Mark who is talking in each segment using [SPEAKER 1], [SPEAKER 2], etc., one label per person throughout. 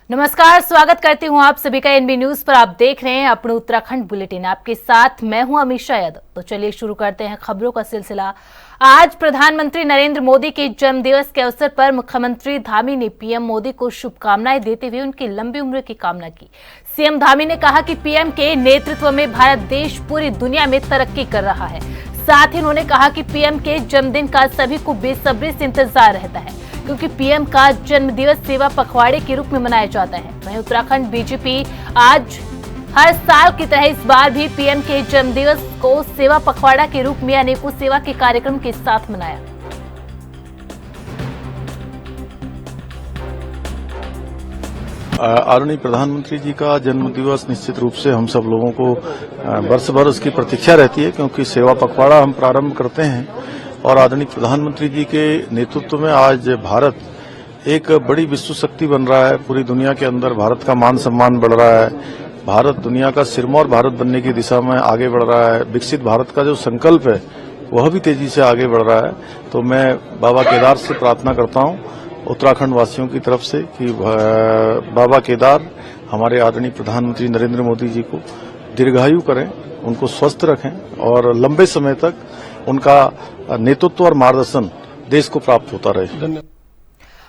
[SPEAKER 1] नमस्कार, स्वागत करती हूं आप सभी का एनबी न्यूज पर। आप देख रहे हैं अपने उत्तराखंड बुलेटिन। आपके साथ मैं हूं अमीषा यादव। तो चलिए शुरू करते हैं खबरों का सिलसिला। आज प्रधानमंत्री नरेंद्र मोदी के जन्म दिवस के अवसर पर मुख्यमंत्री धामी ने पीएम मोदी को शुभकामनाएं देते हुए उनकी लंबी उम्र की कामना की। सीएम धामी ने कहा कि पीएम के नेतृत्व में भारत देश पूरी दुनिया में तरक्की कर रहा है। साथ ही उन्होंने कहा कि पीएम के जन्मदिन का सभी को बेसब्री से इंतजार रहता है, क्योंकि पीएम का जन्म दिवस सेवा पखवाड़े के रूप में मनाया जाता है। वहीं उत्तराखंड बीजेपी आज हर साल की तरह इस बार भी पीएम के जन्म दिवस को सेवा पखवाड़ा के रूप में अनेकों सेवा के कार्यक्रम के साथ मनाया।
[SPEAKER 2] आदरणीय प्रधानमंत्री जी का जन्म दिवस निश्चित रूप से हम सब लोगों को वर्ष भर उसकी प्रतीक्षा रहती है, क्योंकि सेवा पखवाड़ा हम प्रारंभ करते हैं और आदरणीय प्रधानमंत्री जी के नेतृत्व में आज भारत एक बड़ी विश्व शक्ति बन रहा है। पूरी दुनिया के अंदर भारत का मान सम्मान बढ़ रहा है। भारत दुनिया का सिरमौर भारत बनने की दिशा में आगे बढ़ रहा है। विकसित भारत का जो संकल्प है वह भी तेजी से आगे बढ़ रहा है। तो मैं बाबा केदार से प्रार्थना करता हूं उत्तराखंड वासियों की तरफ से कि बाबा केदार हमारे आदरणीय प्रधानमंत्री नरेंद्र मोदी जी को दीर्घायु करें, उनको स्वस्थ रखें और लंबे समय तक उनका नेतृत्व और मार्गदर्शन देश को प्राप्त होता रहे।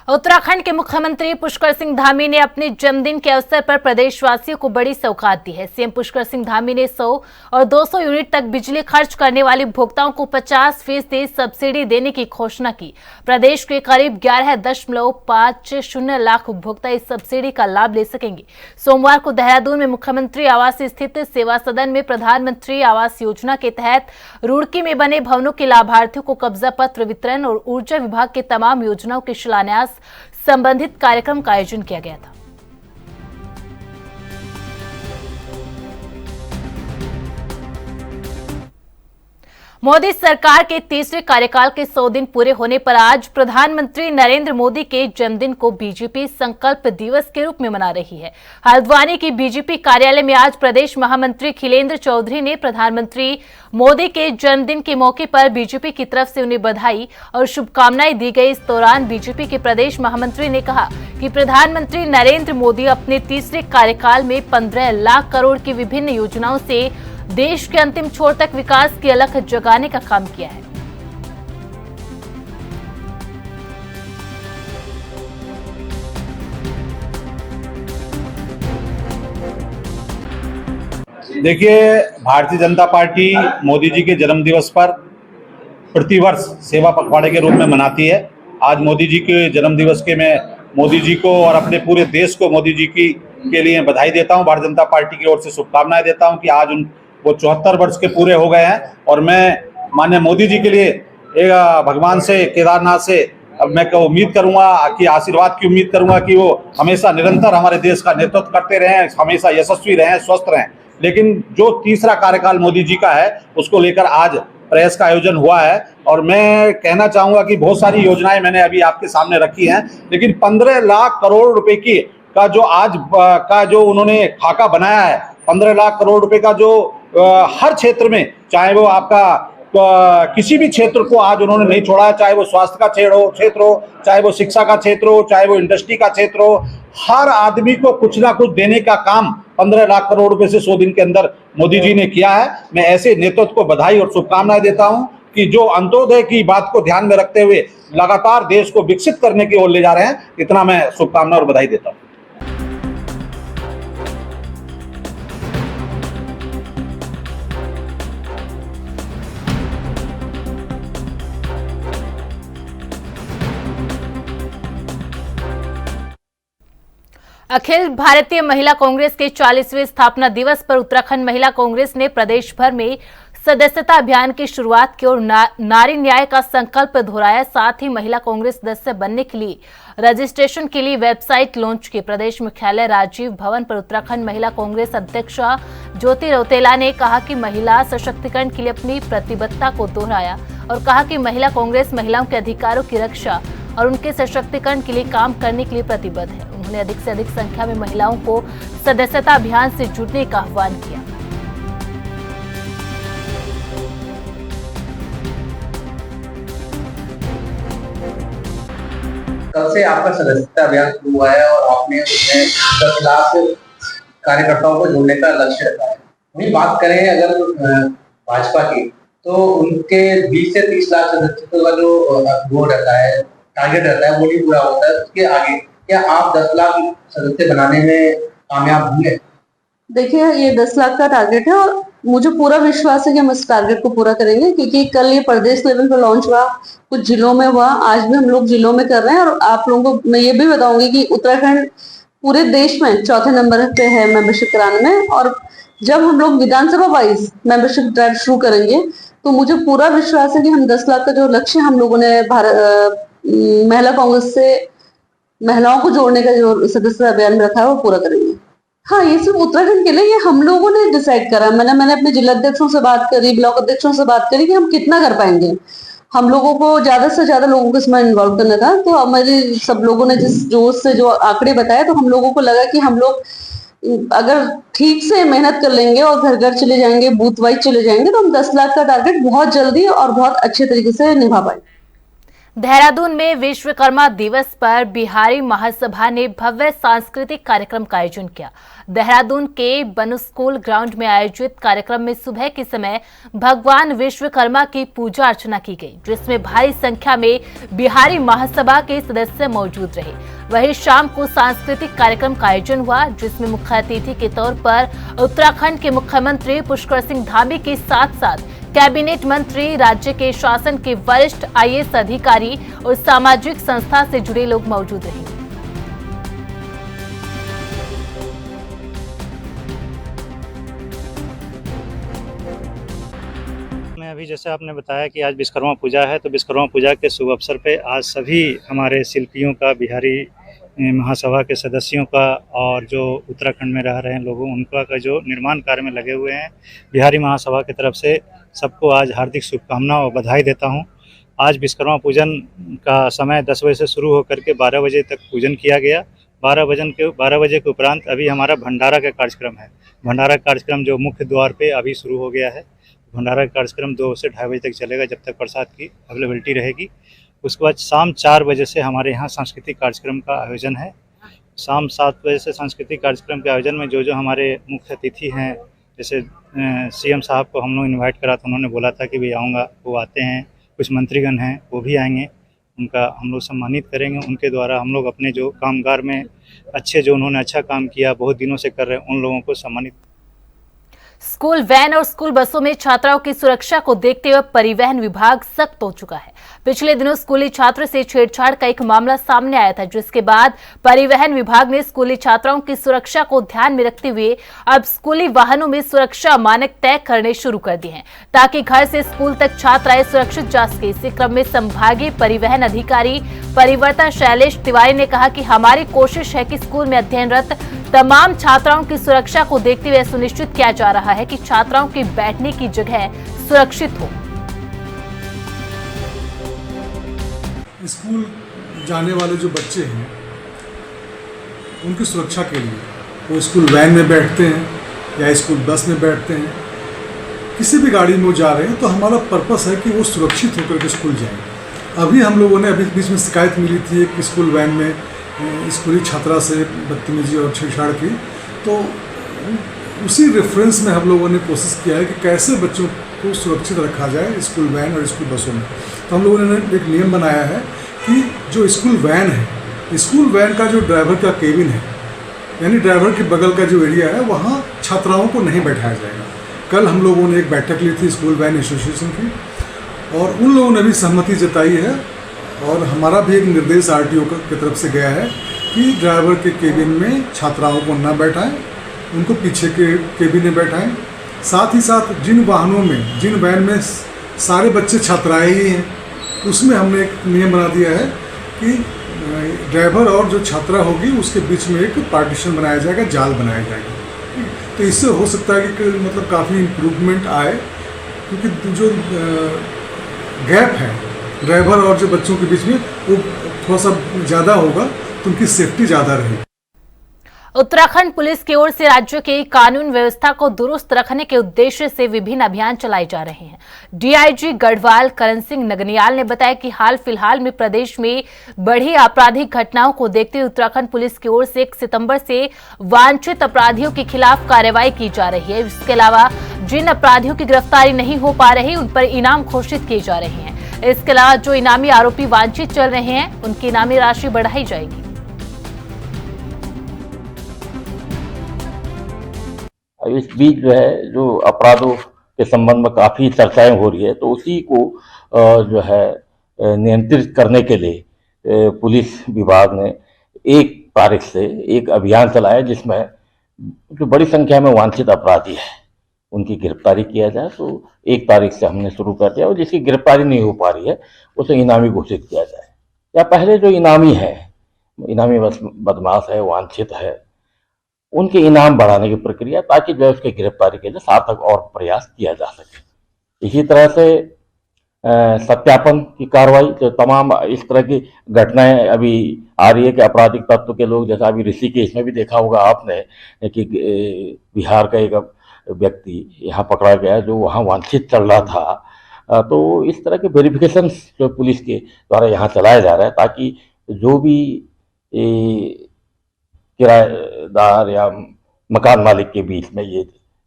[SPEAKER 1] उत्तराखंड के मुख्यमंत्री पुष्कर सिंह धामी ने अपने जन्मदिन के अवसर पर प्रदेशवासियों को बड़ी सौगात दी है। सीएम पुष्कर सिंह धामी ने 100 और 200 यूनिट तक बिजली खर्च करने वाले उपभोक्ताओं को 50% सब्सिडी देने की घोषणा की। प्रदेश के करीब 11.50 लाख उपभोक्ता इस सब्सिडी का लाभ ले सकेंगे। सोमवार को देहरादून में मुख्यमंत्री आवास स्थित सेवा सदन में प्रधानमंत्री आवास योजना के तहत रुड़की में बने भवनों के लाभार्थियों को कब्जा पत्र वितरण और ऊर्जा विभाग के तमाम योजनाओं के शिलान्यास संबंधित कार्यक्रम का आयोजन किया गया था। मोदी सरकार के तीसरे कार्यकाल के 100 दिन पूरे होने पर आज प्रधानमंत्री नरेंद्र मोदी के जन्मदिन को बीजेपी संकल्प दिवस के रूप में मना रही है। हल्द्वानी की बीजेपी कार्यालय में आज प्रदेश महामंत्री खिलेंद्र चौधरी ने प्रधानमंत्री मोदी के जन्मदिन के मौके पर बीजेपी की तरफ से उन्हें बधाई और शुभकामनाएं दी गई। इस दौरान बीजेपी के प्रदेश महामंत्री ने कहा कि प्रधानमंत्री नरेंद्र मोदी अपने तीसरे कार्यकाल में 15 लाख करोड़ की विभिन्न योजनाओं से देश के अंतिम छोर तक विकास की अलख जगाने का काम किया है।
[SPEAKER 3] देखिए, भारतीय जनता पार्टी मोदी जी के जन्म दिवस पर प्रतिवर्ष सेवा पखवाड़े के रूप में मनाती है। आज मोदी जी के जन्म दिवस के मैं मोदी जी को और अपने पूरे देश को मोदी जी के लिए बधाई देता हूं। भारतीय जनता पार्टी की ओर से शुभकामनाएं देता हूं कि आज वो 74 वर्ष के पूरे हो गए हैं और मैं माननीय मोदी जी के लिए एक भगवान से, केदारनाथ से अब मैं उम्मीद करूंगा कि आशीर्वाद की उम्मीद करूंगा कि वो हमेशा निरंतर हमारे देश का नेतृत्व करते रहें, हमेशा यशस्वी रहें, स्वस्थ रहें। लेकिन जो तीसरा कार्यकाल मोदी जी का है उसको लेकर आज प्रयास का आयोजन हुआ है और मैं कहना चाहूंगा कि बहुत सारी योजनाएं मैंने अभी आपके सामने रखी हैं, लेकिन 15 लाख करोड़ रुपए की का जो आज का जो उन्होंने खाका बनाया है, 15 लाख करोड़ रुपए का जो हर क्षेत्र में, चाहे वो आपका किसी भी क्षेत्र को आज उन्होंने नहीं छोड़ा है, चाहे वो स्वास्थ्य का क्षेत्र हो, चाहे वो शिक्षा का क्षेत्र हो, चाहे वो इंडस्ट्री का क्षेत्र हो, हर आदमी को कुछ ना कुछ देने का काम 15 लाख करोड़ रुपए से 100 दिन के अंदर मोदी जी ने किया है। मैं ऐसे नेतृत्व को बधाई और शुभकामनाएं देता हूं कि जो अंत्योदय की बात को ध्यान में रखते हुए लगातार देश को विकसित करने की ओर ले जा रहे हैं। इतना मैं शुभकामना और बधाई देता हूं।
[SPEAKER 1] अखिल भारतीय महिला कांग्रेस के 40वें स्थापना दिवस पर उत्तराखंड महिला कांग्रेस ने प्रदेश भर में सदस्यता अभियान की शुरुआत की और नारी न्याय का संकल्प दोहराया। साथ ही महिला कांग्रेस सदस्य बनने के लिए रजिस्ट्रेशन के लिए वेबसाइट लॉन्च की। प्रदेश मुख्यालय राजीव भवन पर उत्तराखंड महिला कांग्रेस अध्यक्षा ज्योति रौतेला ने कहा कि महिला सशक्तिकरण के लिए अपनी प्रतिबद्धता को दोहराया और कहा कि महिला कांग्रेस महिलाओं के अधिकारों की रक्षा और उनके सशक्तिकरण के लिए काम करने के लिए प्रतिबद्ध है। उन्होंने अधिक से अधिक संख्या में महिलाओं को सदस्यता अभियान से जुड़ने का आह्वान किया।
[SPEAKER 4] कब से आपका सदस्यता अभियान शुरू हुआ है और आपने उसमें 10 लाख कार्यकर्ताओं को जोड़ने का लक्ष्य रखा है? वहीं बात करें अगर भाजपा की, तो उनके 20 से 30 लाख सदस्यता का जो वो रहता है, टारगेट रहता है, वो नहीं पूरा होता है। उसके आगे क्या आप 10 लाख सदस्य बनाने में कामयाब होंगे?
[SPEAKER 5] देखिए, ये 10 लाख का टारगेट है और मुझे पूरा विश्वास है कि हम इस टारगेट को पूरा करेंगे, क्योंकि कल ये प्रदेश लेवल पर लॉन्च हुआ, कुछ जिलों में हुआ, आज भी हम लोग जिलों में कर रहे हैं। और आप लोगों को मैं ये भी बताऊंगी कि उत्तराखंड पूरे देश में चौथे नंबर पे है मेंबरशिप कराने में। और जब हम लोग विधानसभा वाइज मेंबरशिप ड्राइव शुरू करेंगे तो मुझे पूरा विश्वास है कि हम 10 लाख का जो लक्ष्य हम लोगों ने महिला कांग्रेस से महिलाओं को जोड़ने का जो सदस्यता अभियान रखा है वो पूरा करेंगे। हाँ, ये सिर्फ उत्तराखंड के लिए ये हम लोगों ने डिसाइड करा। मैंने अपने जिला अध्यक्षों से बात करी, ब्लॉक अध्यक्षों से बात करी कि हम कितना कर पाएंगे। हम लोगों को ज्यादा से ज्यादा लोगों को इसमें इन्वॉल्व करना था, तो हमारे सब लोगों ने जिस जोश से जो आंकड़े बताए, तो हम लोगों को लगा कि हम लोग अगर ठीक से मेहनत कर लेंगे और घर घर चले जाएंगे, बूथ वाइज चले जाएंगे, तो हम 10 लाख का टारगेट बहुत जल्दी और बहुत अच्छे तरीके से निभा पाएंगे।
[SPEAKER 1] देहरादून में विश्वकर्मा दिवस पर बिहारी महासभा ने भव्य सांस्कृतिक कार्यक्रम का आयोजन किया। देहरादून के बनू स्कूल ग्राउंड में आयोजित कार्यक्रम में सुबह के समय भगवान विश्वकर्मा की पूजा अर्चना की गई, जिसमें भारी संख्या में बिहारी महासभा के सदस्य मौजूद रहे। वहीं शाम को सांस्कृतिक कार्यक्रम का आयोजन हुआ, जिसमें मुख्य अतिथि के तौर पर उत्तराखंड के मुख्यमंत्री पुष्कर सिंह धामी के साथ साथ कैबिनेट मंत्री, राज्य के शासन के वरिष्ठ IAS अधिकारी और सामाजिक संस्था से जुड़े लोग मौजूद रहे।
[SPEAKER 6] मैं अभी जैसे आपने बताया कि आज विश्वकर्मा पूजा है, तो विश्वकर्मा पूजा के शुभ अवसर पे आज सभी हमारे शिल्पियों का, बिहारी महासभा के सदस्यों का और जो उत्तराखंड में रह रहे हैं लोगों, उनका का जो निर्माण कार्य में लगे हुए हैं, बिहारी महासभा की तरफ से सबको आज हार्दिक शुभकामनाएं और बधाई देता हूं। आज विश्वकर्मा पूजन का समय 10 बजे से शुरू होकर के 12 बजे तक पूजन किया गया। 12 बजे के उपरांत अभी हमारा भंडारा का कार्यक्रम है। भंडारा कार्यक्रम जो मुख्य द्वार पे अभी शुरू हो गया है। भंडारा कार्यक्रम 2 से 2:30 बजे तक चलेगा, जब तक प्रसाद की अवेलेबिलिटी रहेगी। उसके बाद शाम 4 बजे से हमारे यहाँ सांस्कृतिक कार्यक्रम का आयोजन है। शाम 7 बजे से सांस्कृतिक कार्यक्रम के आयोजन में जो हमारे मुख्य अतिथि हैं, जैसे CM साहब को हम लोग इन्वाइट करा था, उन्होंने बोला था कि भाई आऊँगा, वो आते हैं। कुछ मंत्रीगण हैं वो भी आएंगे, उनका हम लोग सम्मानित करेंगे। उनके द्वारा हम लोग अपने जो कामगार में अच्छे, जो उन्होंने अच्छा काम किया, बहुत दिनों से कर रहे हैं, उन लोगों को सम्मानित।
[SPEAKER 1] स्कूल वैन और स्कूल बसों में छात्राओं की सुरक्षा को देखते हुए परिवहन विभाग सख्त हो चुका है। पिछले दिनों स्कूली छात्र से छेड़छाड़ का एक मामला सामने आया था, जिसके बाद परिवहन विभाग ने स्कूली छात्राओं की सुरक्षा को ध्यान में रखते हुए अब स्कूली वाहनों में सुरक्षा मानक तय करने शुरू कर दिए हैं, ताकि घर से स्कूल तक छात्र आए सुरक्षित जा सके। इसी क्रम में संभागीय परिवहन अधिकारी परिवर्तन शैलेश तिवारी ने कहा कि हमारी कोशिश है कि स्कूल में अध्ययनरत तमाम छात्राओं की सुरक्षा को देखते हुए सुनिश्चित किया जा रहा है कि छात्राओं के बैठने की जगह सुरक्षित हो।
[SPEAKER 7] स्कूल जाने वाले जो बच्चे हैं उनकी सुरक्षा के लिए वो स्कूल वैन में बैठते हैं या स्कूल बस में बैठते हैं, किसी भी गाड़ी में वो जा रहे हैं, तो हमारा पर्पस है कि वो सुरक्षित होकर के स्कूल जाएं। अभी हम लोगों ने बीच में शिकायत मिली थी कि स्कूल वैन में स्कूली छात्रा से बदतमीजी और छेड़छाड़ की, तो उसी रेफरेंस में हम लोगों ने कोशिश किया है कि कैसे बच्चों को सुरक्षित रखा जाए स्कूल वैन और स्कूल बसों में। तो हम लोगों ने एक नियम बनाया है कि जो स्कूल वैन है, स्कूल वैन का जो ड्राइवर का केबिन है, यानी ड्राइवर के बगल का जो एरिया है, वहाँ छात्राओं को नहीं बैठाया जाएगा। कल हम लोगों ने एक बैठक ली थी स्कूल वैन एसोसिएशन की, और उन लोगों ने भी सहमति जताई है, और हमारा भी एक निर्देश RTO की तरफ से गया है कि ड्राइवर के केबिन में छात्राओं को न बैठाएं, उनको पीछे के केबिन में बैठाएं। साथ ही साथ जिन वाहनों में, जिन वैन में सारे बच्चे छात्राएं ही हैं, उसमें हमने एक नियम बना दिया है कि ड्राइवर और जो छात्रा होगी उसके बीच में एक पार्टीशन बनाया जाएगा, जाल बनाया जाएगा। तो इससे हो सकता है कि मतलब काफ़ी इम्प्रूवमेंट आए, क्योंकि जो गैप है ड्राइवर और जो बच्चों के बीच में वो थोड़ा सा ज़्यादा होगा, तो उनकी सेफ्टी ज़्यादा रहेगी।
[SPEAKER 1] उत्तराखंड पुलिस की ओर से राज्य की कानून व्यवस्था को दुरुस्त रखने के उद्देश्य से विभिन्न अभियान चलाए जा रहे हैं। डीआईजी गढ़वाल करण सिंह नगनियाल ने बताया कि हाल फिलहाल में प्रदेश में बढ़ी आपराधिक घटनाओं को देखते हुए उत्तराखंड पुलिस की ओर से 1 सितंबर से वांछित अपराधियों के खिलाफ कार्रवाई की जा रही है। इसके अलावा जिन अपराधियों की गिरफ्तारी नहीं हो पा रही उन पर इनाम घोषित किए जा रहे हैं। इसके अलावा जो इनामी आरोपी वांछित चल रहे हैं उनकी इनामी राशि बढ़ाई जाएगी।
[SPEAKER 8] इस बीच जो है जो अपराधों के संबंध में काफ़ी चर्चाएं हो रही है, तो उसी को जो है नियंत्रित करने के लिए पुलिस विभाग ने 1 तारीख से एक अभियान चलाया जिसमें जो बड़ी संख्या में वांछित अपराधी है उनकी गिरफ्तारी किया जाए। तो 1 तारीख से हमने शुरू कर दिया और जिसकी गिरफ्तारी नहीं हो पा रही है उसे इनामी घोषित किया जाए। या पहले जो इनामी बदमाश है, वांछित है, उनके इनाम बढ़ाने की प्रक्रिया, ताकि जो है उसकी गिरफ्तारी के लिए सार्थक और प्रयास किया जा सके। इसी तरह से सत्यापन की कार्रवाई, जो तमाम इस तरह की घटनाएं अभी आ रही है कि आपराधिक तत्व के लोग, जैसा अभी ऋषिकेश में भी देखा होगा आपने कि बिहार का एक व्यक्ति यहाँ पकड़ा गया जो वहाँ वांछित चल रहा था। तो इस तरह के वेरिफिकेशन जो पुलिस के द्वारा यहाँ चलाया जा रहा है, ताकि जो भी किराएदार या मकान मालिक के बीच में ये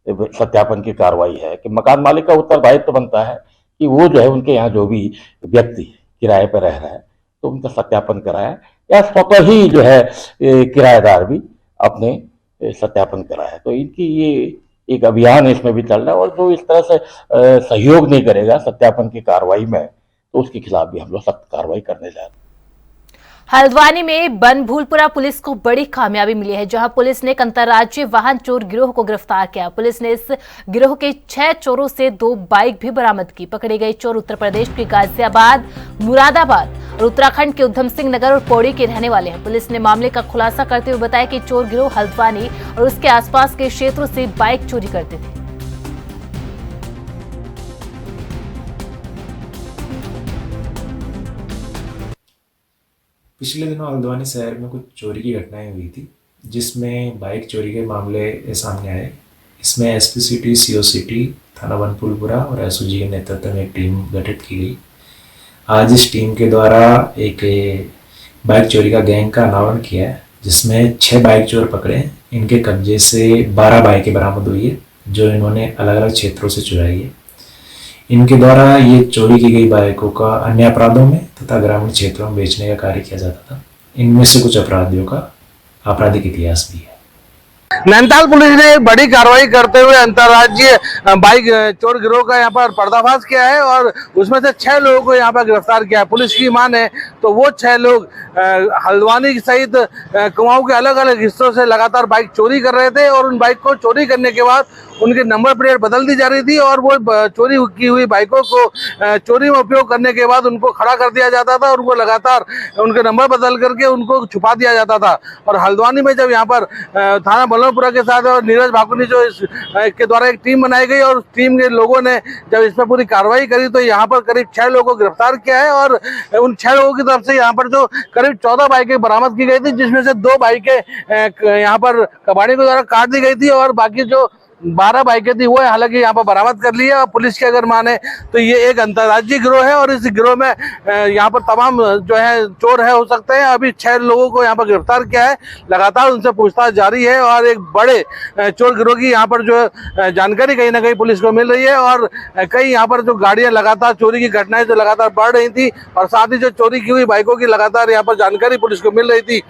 [SPEAKER 8] सत्यापन की कार्रवाई है कि मकान मालिक का उत्तरदायित्व बनता है कि वो जो है उनके यहाँ जो भी व्यक्ति किराए पर रह रहा है तो उनका सत्यापन कराए, या स्वतः ही जो है किराएदार भी अपने सत्यापन कराए। तो इनकी ये एक अभियान इसमें भी चल रहा है, और जो इस तरह से सहयोग नहीं करेगा सत्यापन की कार्रवाई में, तो उसके खिलाफ भी हम लोग सख्त कार्रवाई करने जा रहे हैं।
[SPEAKER 1] हल्द्वानी में बनभूलपुरा पुलिस को बड़ी कामयाबी मिली है, जहां पुलिस ने एक अंतर्राज्यीय वाहन चोर गिरोह को गिरफ्तार किया। पुलिस ने इस गिरोह के 6 चोरों से 2 बाइक भी बरामद की। पकड़े गए चोर उत्तर प्रदेश के गाजियाबाद, मुरादाबाद और उत्तराखंड के उधम सिंह नगर और पौड़ी के रहने वाले हैं। पुलिस ने मामले का खुलासा करते हुए बताया कि चोर गिरोह हल्द्वानी और उसके आसपास के क्षेत्रों से बाइक चोरी करते थे।
[SPEAKER 9] पिछले दिनों हल्द्वानी शहर में कुछ चोरी की घटनाएं हुई थी, जिसमें बाइक चोरी के मामले सामने आए। इसमें एसपी सिटी, सीओ सिटी, थाना बनभूलपुरा और एसओजी के नेतृत्व में एक टीम गठित की गई। आज इस टीम के द्वारा एक बाइक चोरी का गैंग का अनावरण किया है, जिसमें 6 बाइक चोर पकड़े हैं। इनके कब्जे से 12 बाइकें बरामद हुई है, जो इन्होंने अलग अलग क्षेत्रों से चुराई है। इनके द्वारा ये चोरी की गई बाइकों का अन्य अपराधों में तथा ग्रामीण क्षेत्रों में बेचने का कार्य किया जाता था। इनमें से कुछ अपराधियों का आपराधिक इतिहास भी है।
[SPEAKER 10] नैनीताल पुलिस ने एक बड़ी कार्रवाई करते हुए अंतर्राज्यीय बाइक चोर गिरोह का यहाँ पर पर्दाफाश किया है और उसमें से 6 लोगों को यहाँ पर गिरफ्तार किया है। पुलिस की माने तो वो 6 लोग हल्द्वानी सहित कुमाऊं के अलग अलग हिस्सों से लगातार बाइक चोरी कर रहे थे, और उन बाइक को चोरी करने के बाद उनके नंबर प्लेट बदल दी जा रही थी, और वो चोरी की हुई बाइकों को चोरी में उपयोग करने के बाद उनको खड़ा कर दिया जाता था और उनको लगातार उनके नंबर बदल करके उनको छुपा दिया जाता था। और हल्द्वानी में जब यहाँ पर थाना बलरामपुरा के साथ और नीरज भाकुनी जो के द्वारा एक टीम बनाई गई, और उस टीम के लोगों ने जब इस पर पूरी कार्रवाई करी तो यहाँ पर करीब 6 लोगों को गिरफ्तार किया है। और उन 6 लोगों की तरफ से यहाँ पर जो करीब 14 बाइकें बरामद की गई थी, जिसमें से 2 बाइकें यहाँ पर कबाड़ी के द्वारा काट दी गई थी, और बाकी जो 12 बाइकें थी वो हालांकि यहाँ पर बरामद कर ली है। और पुलिस की अगर माने तो ये एक अंतर्राज्यीय गिरोह है, और इस गिरोह में यहाँ पर तमाम जो है चोर है हो सकते हैं। अभी 6 लोगों को यहाँ पर गिरफ्तार किया है, लगातार उनसे पूछताछ जारी है, और एक बड़े चोर गिरोह की यहाँ पर जो जानकारी कहीं ना कहीं पुलिस को मिल रही है। और कई यहाँ पर जो गाड़ियाँ लगातार चोरी की घटनाएं जो लगातार बढ़ रही थी, और साथ ही जो चोरी की हुई बाइकों की लगातार यहाँ पर जानकारी पुलिस को मिल रही थी,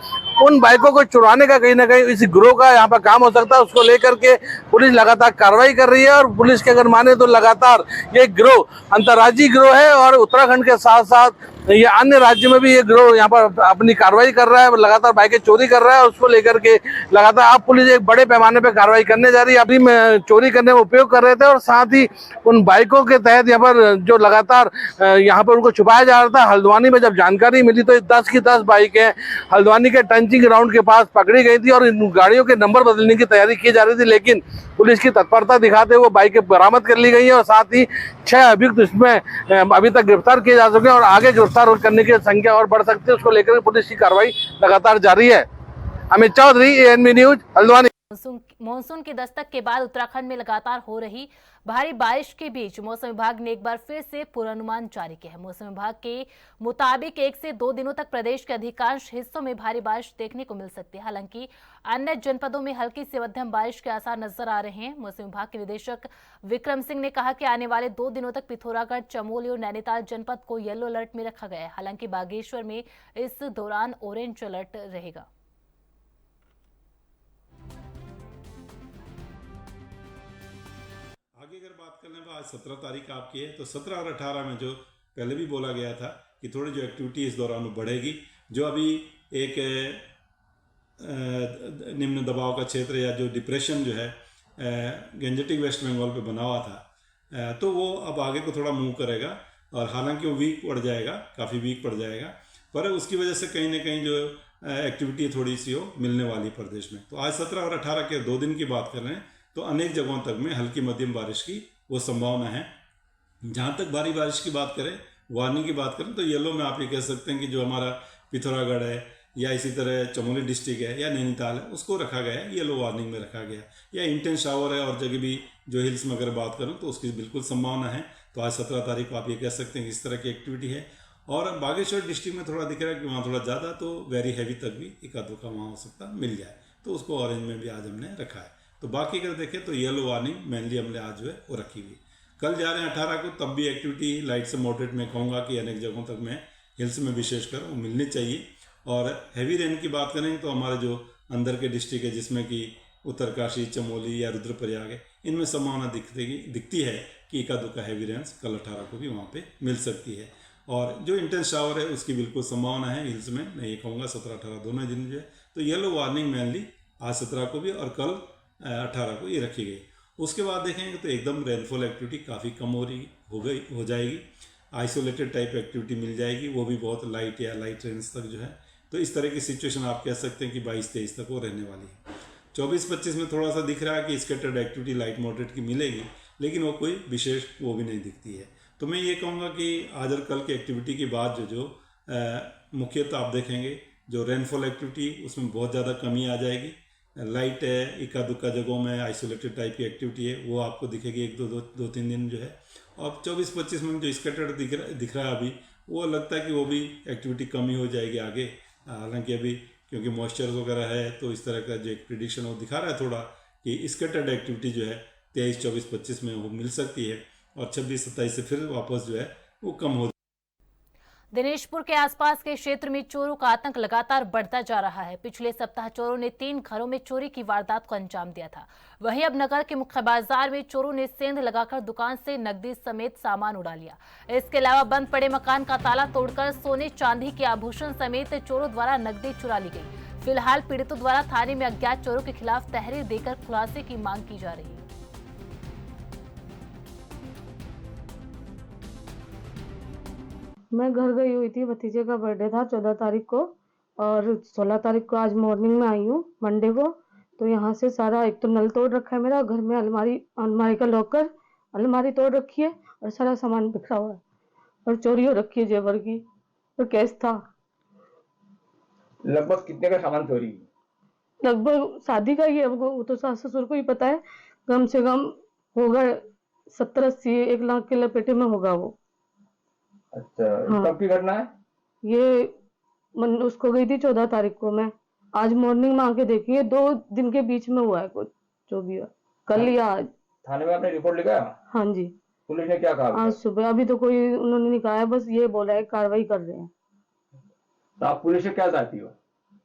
[SPEAKER 10] उन बाइकों को चुराने का कहीं ना कहीं इस गिरोह का यहाँ पर काम हो सकता है। उसको लेकर के पुलिस लगातार कार्रवाई कर रही है, और पुलिस के अगर माने तो लगातार ये गिरोह अंतर्राज्यीय गिरोह है, और उत्तराखंड के साथ साथ ये अन्य राज्य में भी ये गिरोह यहाँ पर अपनी कार्रवाई कर रहा है, लगातार बाइकें चोरी कर रहा है। उसको लेकर के लगातार अब पुलिस एक बड़े पैमाने पर कार्रवाई करने जा रही है। अभी में चोरी करने में उपयोग कर रहे थे, और साथ ही उन बाइकों के तहत यहाँ पर जो लगातार यहाँ पर उनको छुपाया जा रहा था। हल्द्वानी में जब जानकारी मिली तो 10 की 10 बाइकें हल्द्वानी के टंचिंग ग्राउंड के पास पकड़ी गई थी, और इन गाड़ियों के नंबर बदलने की तैयारी की जा रही थी, लेकिन पुलिस की तत्परता दिखाते हुए बाइकें बरामद कर ली गई है। और साथ ही 6 अभियुक्त इसमें अभी तक गिरफ्तार किए जा चुके हैं, और आगे गिरफ्तार करने की संख्या और बढ़ सकती है। उसको लेकर पुलिस की कार्रवाई लगातार जारी है। Amit Chaudhary, ANB news, Haldwani.
[SPEAKER 1] Monsoon की दस्तक के बाद उत्तराखंड में लगातार हो रही भारी बारिश के बीच मौसम विभाग ने एक बार फिर से पूर्वानुमान जारी किया है। मौसम विभाग के मुताबिक 1 से 2 दिनों तक प्रदेश के अधिकांश हिस्सों में भारी बारिश देखने को मिल सकती है। हालांकि अन्य जनपदों में हल्की से मध्यम बारिश के आसार नजर आ रहे हैं। मौसम विभाग के निदेशक विक्रम सिंह ने कहा कि आने वाले 2 दिनों तक पिथौरागढ़, चमोली और नैनीताल जनपद को येलो अलर्ट में रखा गया है। हालांकि बागेश्वर में इस दौरान ऑरेंज अलर्ट रहेगा।
[SPEAKER 11] आगे अगर बात करने में आज 17 तारीख आपकी है, तो 17 और 18 में जो पहले भी बोला गया था कि थोड़ी जो एक्टिविटी इस दौरान बढ़ेगी, जो अभी एक निम्न दबाव का क्षेत्र या जो डिप्रेशन जो है गंजेटिक वेस्ट बंगाल पे बना हुआ था, तो वो अब आगे को थोड़ा मूव करेगा और हालांकि वो वीक पड़ जाएगा, काफ़ी वीक पड़ जाएगा, पर उसकी वजह से कहीं ना कहीं जो एक्टिविटी थोड़ी सी हो मिलने वाली प्रदेश में। तो आज 17 और 18 के 2 दिन की बात कर रहे हैं, तो अनेक जगहों तक में हल्की मध्यम बारिश की वो संभावना है। जहाँ तक भारी बारिश की बात करें, वार्निंग की बात करें, तो येलो में आप ये कह सकते हैं कि जो हमारा पिथौरागढ़ है या इसी तरह चमोली डिस्ट्रिक्ट है या नैनीताल है, उसको रखा गया है, येलो वार्निंग में रखा गया है। या इंटेंस शावर है और जगह भी जो हिल्स में अगर बात करूँ तो उसकी बिल्कुल संभावना है। तो आज 17 तारीख को आप ये कह सकते हैं कि इस तरह की एक्टिविटी है। और बागेश्वर डिस्ट्रिक्ट में थोड़ा दिख रहा है कि वहाँ थोड़ा ज़्यादा, तो वेरी हैवी तक भी एक आध का वहाँ हो सकता मिल जाए, तो उसको ऑरेंज में भी आज हमने रखा है। तो बाकी अगर देखें तो येलो वार्निंग मेनली हमने आज जो है वो रखी हुई। कल जा रहे हैं 18 को, तब भी एक्टिविटी लाइट से मॉडरेट में कहूँगा कि अनेक जगहों तक में हिल्स में विशेषकर वो मिलनी चाहिए। और हैवी रेन की बात करें तो हमारे जो अंदर के डिस्ट्रिक्ट है, जिसमें कि उत्तरकाशी, चमोली या रुद्रप्रयाग है, इनमें संभावना दिखती है कि एका दुका हैवी रेन्स कल 18 को भी वहाँ पे मिल सकती है। और जो इंटेंस शावर है उसकी बिल्कुल संभावना है हिल्स में, मैं ये कहूँगा 17-18 दोनों दिन जो है। तो येलो वार्निंग मेनली आज 17 को भी और कल 18 को ये रखी गई। उसके बाद देखेंगे तो एकदम रेनफॉल एक्टिविटी काफ़ी कम हो जाएगी। आइसोलेटेड टाइप एक्टिविटी मिल जाएगी, वो भी बहुत लाइट या लाइट रेंज तक जो है। तो इस तरह की सिचुएशन आप कह सकते हैं कि 22-23 तक वो रहने वाली है। 24-25 में थोड़ा सा दिख रहा है कि स्कैटर्ड एक्टिविटी लाइट मॉडरेट की मिलेगी, लेकिन वो कोई विशेष वो भी नहीं दिखती है। तो मैं ये कहूँगा कि आज और कल की एक्टिविटी के बाद जो मुख्यतः आप देखेंगे जो रेनफॉल एक्टिविटी उसमें बहुत ज़्यादा कमी आ जाएगी। लाइट है, इक्का दुक्का जगहों में आइसोलेटेड टाइप की एक्टिविटी है, वो आपको दिखेगी 1-2-3 दिन जो है। और 24-25 में जो स्कैटर्ड दिख रहा है अभी, वो लगता है कि वो भी एक्टिविटी कमी हो जाएगी आगे। हालांकि अभी क्योंकि मॉइस्चर वगैरह है, तो इस तरह का जो एक प्रिडिक्शन वो दिखा रहा है थोड़ा कि स्कैटर्ड एक्टिविटी जो है 23-24-25 में वो मिल सकती है और 26-27 से फिर वापस जो है वो कम हो।
[SPEAKER 1] दिनेशपुर के आसपास के क्षेत्र में चोरों का आतंक लगातार बढ़ता जा रहा है। पिछले सप्ताह चोरों ने 3 घरों में चोरी की वारदात को अंजाम दिया था। वहीं अब नगर के मुख्य बाजार में चोरों ने सेंध लगाकर दुकान से नकदी समेत सामान उड़ा लिया। इसके अलावा बंद पड़े मकान का ताला तोड़कर सोने चांदी के आभूषण समेत चोरों द्वारा नकदी चुरा ली गई। फिलहाल पीड़ितों द्वारा थाने में अज्ञात चोरों के खिलाफ तहरीर देकर खुलासे की मांग की जा रही है।
[SPEAKER 12] मैं घर गई हुई थी, भतीजे का बर्थडे था 14 तारीख को, और 16 तारीख को आज मॉर्निंग में आई हूँ मंडे को। तो यहाँ से सारा, एक तो नल तोड़ रखा है मेरा घर में, अलमारी का लॉकर, अलमारी तोड़ रखी है और सारा सामान बिखरा हुआ है और चोरी हो रखी है जेवर की और कैश था।
[SPEAKER 13] लगभग कितने का सामान चोरी?
[SPEAKER 12] लगभग शादी का ही है, वो तो सास ससुर को ही पता है। कम से कम होगा 70-80, 1 लाख के लपेटे में होगा वो।
[SPEAKER 13] अच्छा,
[SPEAKER 12] हाँ।
[SPEAKER 13] कब की घटना है
[SPEAKER 12] ये? उसको गई थी 14 तारीख को, मैं आज मॉर्निंग में आके देखी है। 2 दिन के बीच में हुआ है कुछ, जो भी हुआ, कल या आज।
[SPEAKER 13] थाने में आपने रिपोर्ट लिखाया?
[SPEAKER 12] हाँ जी।
[SPEAKER 13] पुलिस ने क्या कहा?
[SPEAKER 12] आज सुबह। अभी तो कोई उन्होंने नहीं कहा है, बस ये बोला है कार्रवाई कर रहे हैं।
[SPEAKER 13] तो आप पुलिस से क्या चाहती हो?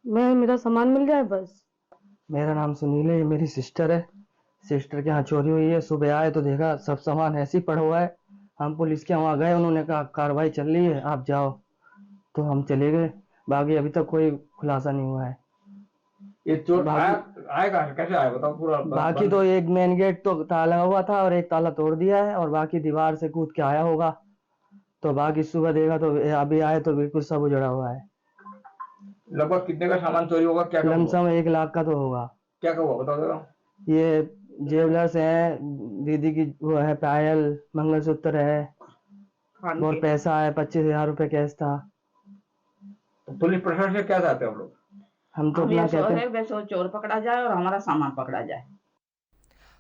[SPEAKER 12] मेरा सामान मिल जाए बस।
[SPEAKER 14] मेरा नाम सुनील है, ये मेरी सिस्टर है। सिस्टर के यहाँ चोरी हुई है। सुबह आए तो देखा सब सामान ऐसे ही पड़ा हुआ है। हम पुलिस के वहाँ गए, उन्होंने कहा कार्रवाई चल रही है, आप जाओ। तो हम चले गए। बाकी अभी तक कोई खुलासा नहीं हुआ है।
[SPEAKER 13] ये चोर आएगा कैसे आया बताओ पूरा?
[SPEAKER 14] बाकी तो एक मेन गेट तो ताला लगा हुआ था और एक ताला तोड़ दिया है, और बाकी दीवार से कूद के आया होगा। तो बाकी सुबह देखा तो अभी आए तो बिल्कुल सब उजड़ा हुआ है।
[SPEAKER 13] लगभग कितने का सामान चोरी होगा? क्या
[SPEAKER 14] लमसम 1 लाख का तो होगा।
[SPEAKER 13] क्या हुआ बताओ जरा।
[SPEAKER 14] ये ज्वेलर्स है, दीदी की वो है पायल, मंगलसूत्र है और पैसा है, 25,000 रुपए कैश था।
[SPEAKER 13] तो पुलिस प्रशासन से क्या चाहते हैं आप लोग?
[SPEAKER 14] हम तो अपना कहते हैं
[SPEAKER 15] वैसे चोर पकड़ा जाए और हमारा सामान पकड़ा जाए।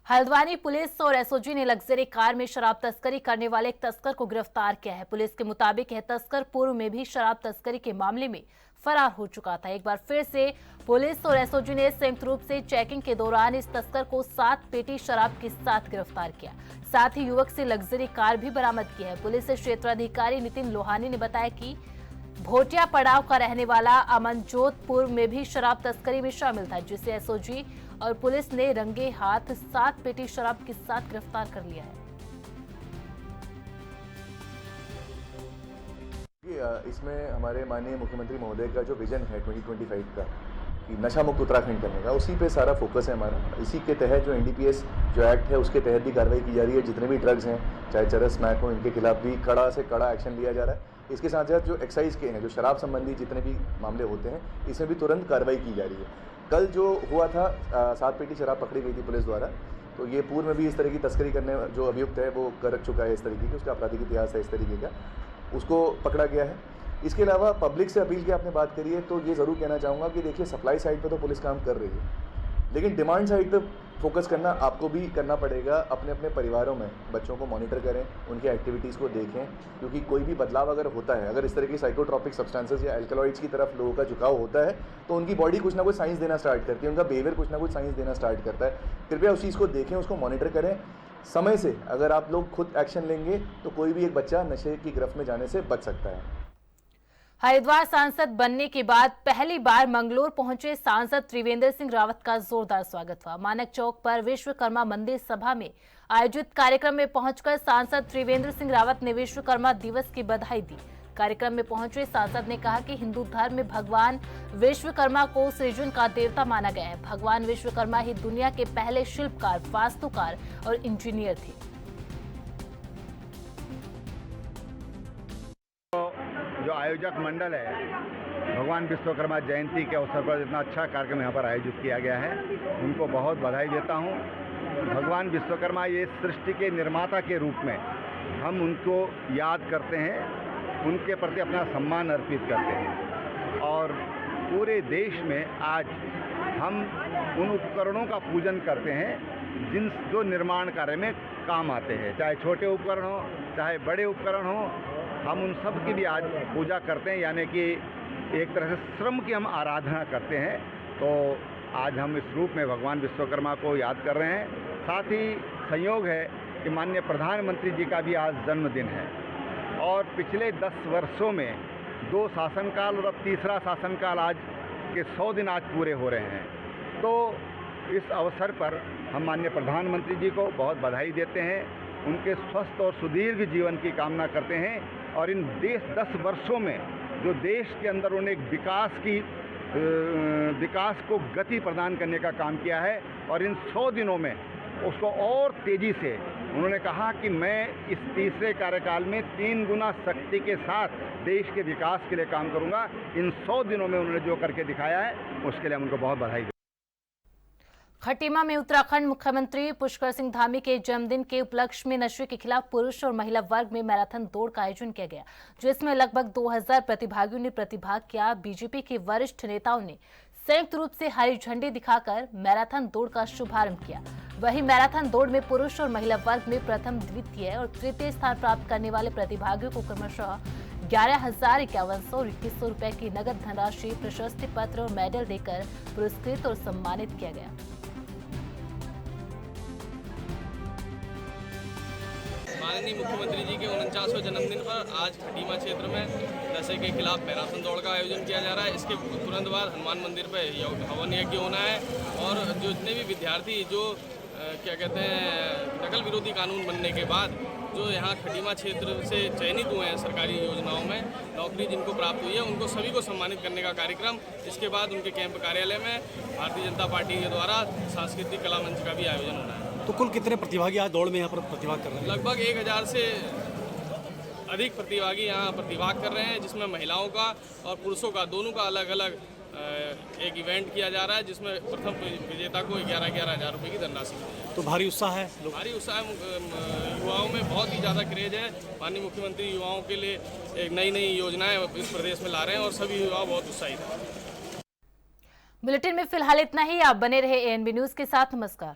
[SPEAKER 1] हल्द्वानी पुलिस और एसओजी ने लग्जरी कार में शराब तस्करी करने वाले एक तस्कर को गिरफ्तार किया है। पुलिस के मुताबिक यह तस्कर पूर्व में भी शराब तस्करी के मामले में फरार हो चुका था। एक बार फिर से पुलिस और एसओजी ने संयुक्त रूप से चेकिंग के दौरान इस तस्कर को 7 पेटी शराब के साथ गिरफ्तार किया। साथ ही युवक से लग्जरी कार भी बरामद की है। पुलिस क्षेत्राधिकारी नितिन लोहानी ने बताया कि भोटिया पड़ाव का रहने वाला अमनजोत पूर्व में भी शराब तस्करी में शामिल था, जिसे एसओजी और पुलिस ने रंगे हाथ 7 पेटी शराब के साथ गिरफ्तार कर लिया है।
[SPEAKER 16] इसमें हमारे माननीय मुख्यमंत्री महोदय का जो विजन है 2025 का कि नशा मुक्त उत्तराखंड करने का, उसी पे सारा फोकस है हमारा। इसी के तहत जो एनडीपीएस जो एक्ट है उसके तहत भी कार्रवाई की जा रही है। जितने भी ड्रग्स हैं, चाहे चरस स्मैक हो, इनके खिलाफ भी कड़ा से कड़ा एक्शन लिया जा रहा है। इसके साथ साथ जो एक्साइज के हैं, जो शराब संबंधी जितने भी मामले होते हैं, इसमें भी तुरंत कार्रवाई की जा रही है। कल जो हुआ था 7 पेटी शराब पकड़ी गई थी पुलिस द्वारा, तो ये पूर्व में भी इस तरह की तस्करी करने जो अभियुक्त है वो कर चुका है, इस तरीके की उसका आपराधिक इतिहास है इस तरीके का, उसको पकड़ा गया है। इसके अलावा पब्लिक से अपील की आपने बात करी है, तो ये ज़रूर कहना चाहूँगा कि देखिए सप्लाई साइड पे तो पुलिस काम कर रही है, लेकिन डिमांड साइड पे फोकस करना आपको भी करना पड़ेगा। अपने अपने परिवारों में बच्चों को मॉनिटर करें, उनकी एक्टिविटीज़ को देखें, क्योंकि कोई भी बदलाव अगर होता है, अगर इस तरह की साइकोट्रॉपिक सब्सटेंसेस या एल्कलॉइड्स की तरफ लोगों का झुकाव होता है, तो उनकी बॉडी कुछ ना कुछ साइंस देना स्टार्ट करती है, उनका बिहेवियर कुछ ना कुछ साइंस देना स्टार्ट करता है। कृपया उस चीज़ को देखें, उसको मॉनिटर करें समय से। अगर आप लोग खुद एक्शन लेंगे तो कोई भी एक बच्चा नशे की गिरफ्त में जाने से बच सकता है।
[SPEAKER 1] हरिद्वार सांसद बनने के बाद पहली बार मंगलोर पहुंचे सांसद त्रिवेंद्र सिंह रावत का जोरदार स्वागत हुआ। मानक चौक पर विश्वकर्मा मंदिर सभा में आयोजित कार्यक्रम में पहुंचकर सांसद त्रिवेंद्र सिंह रावत ने विश्वकर्मा दिवस की बधाई दी। कार्यक्रम में पहुंचे सांसद ने कहा कि हिंदू धर्म में भगवान विश्वकर्मा को सृजन का देवता माना गया है। भगवान विश्वकर्मा ही दुनिया के पहले शिल्पकार, वास्तुकार और इंजीनियर थे।
[SPEAKER 17] जो आयोजक मंडल है, भगवान विश्वकर्मा जयंती के अवसर पर इतना अच्छा कार्यक्रम यहाँ पर आयोजित किया गया है, उनको बहुत बधाई देता हूँ। भगवान विश्वकर्मा ये सृष्टि के निर्माता के रूप में हम उनको याद करते हैं, उनके प्रति अपना सम्मान अर्पित करते हैं, और पूरे देश में आज हम उन उपकरणों का पूजन करते हैं जो निर्माण कार्य में काम आते हैं, चाहे छोटे उपकरण हो चाहे बड़े उपकरण हो, हम उन सब की भी आज पूजा करते हैं, यानी कि एक तरह से श्रम की हम आराधना करते हैं। तो आज हम इस रूप में भगवान विश्वकर्मा को याद कर रहे हैं। साथ ही संयोग है कि माननीय प्रधानमंत्री जी का भी आज जन्मदिन है, और पिछले 10 वर्षों में 2 शासनकाल और अब तीसरा शासनकाल आज के 100 दिन आज पूरे हो रहे हैं। तो इस अवसर पर हम माननीय प्रधानमंत्री जी को बहुत बधाई देते हैं, उनके स्वस्थ और सुदीर्घ जीवन की कामना करते हैं, और इन 10 वर्षों में जो देश के अंदर उन्होंने एक विकास को गति प्रदान करने का काम किया है, और इन 100 दिनों में उसको और तेज़ी से उन्होंने कहा कि मैं इस तीसरे कार्यकाल में 3 गुना शक्ति के साथ देश के विकास के लिए काम करूंगा। इन 100 दिनों में उन्होंने जो करके दिखाया है उसके लिए हम उनको बहुत बधाई।
[SPEAKER 1] खटीमा में उत्तराखंड मुख्यमंत्री पुष्कर सिंह धामी के जन्मदिन के उपलक्ष्य में नशे के खिलाफ पुरुष और महिला वर्ग में मैराथन दौड़ का आयोजन किया गया, जिसमें लगभग 2000 प्रतिभागियों ने प्रतिभाग किया। बीजेपी के वरिष्ठ नेताओं ने संयुक्त रूप से हरी झंडी दिखाकर मैराथन दौड़ का शुभारंभ किया। वहीं मैराथन दौड़ में पुरुष और महिला वर्ग में प्रथम, द्वितीय और तृतीय स्थान प्राप्त करने वाले प्रतिभागियों को क्रमशः 11,51 और 2100 रुपए की नगद धनराशि, प्रशस्ति पत्र और मेडल देकर पुरस्कृत और सम्मानित किया गया।
[SPEAKER 18] माननीय मुख्यमंत्री जी के 49वें जन्मदिन पर आज खटीमा क्षेत्र में नशे के खिलाफ मैराथन दौड़ का आयोजन किया जा रहा है। इसके तुरंत बाद हनुमान मंदिर पर हवन यज्ञ होना है, और जो जितने भी विद्यार्थी जो क्या कहते हैं नकल विरोधी कानून बनने के बाद जो यहाँ खटीमा क्षेत्र से चयनित हुए हैं सरकारी योजनाओं में नौकरी जिनको प्राप्त हुई है, उनको सभी को सम्मानित करने का कार्यक्रम, इसके बाद उनके कैंप कार्यालय में भारतीय जनता पार्टी के द्वारा सांस्कृतिक कला मंच का भी आयोजन होना है।
[SPEAKER 19] तो कुल कितने प्रतिभागी आज दौड़ में यहाँ पर प्रतिभाग कर रहे हैं?
[SPEAKER 18] लगभग 1000 से अधिक प्रतिभागी यहाँ प्रतिभाग कर रहे हैं, जिसमें महिलाओं का और पुरुषों का दोनों का अलग अलग एक इवेंट किया जा रहा है, जिसमें प्रथम विजेता को 11,000 रुपये की धनराशि।
[SPEAKER 19] तो भारी उत्साह है,
[SPEAKER 18] भारी उत्साह युवाओं में बहुत ही ज़्यादा क्रेज है। माननीय मुख्यमंत्री युवाओं के लिए एक नई योजनाएं इस प्रदेश में ला रहे हैं, और सभी युवा बहुत उत्साहित हैं।
[SPEAKER 1] बुलेटिन में फिलहाल इतना ही। आप बने रहे एएनबी न्यूज के साथ। नमस्कार।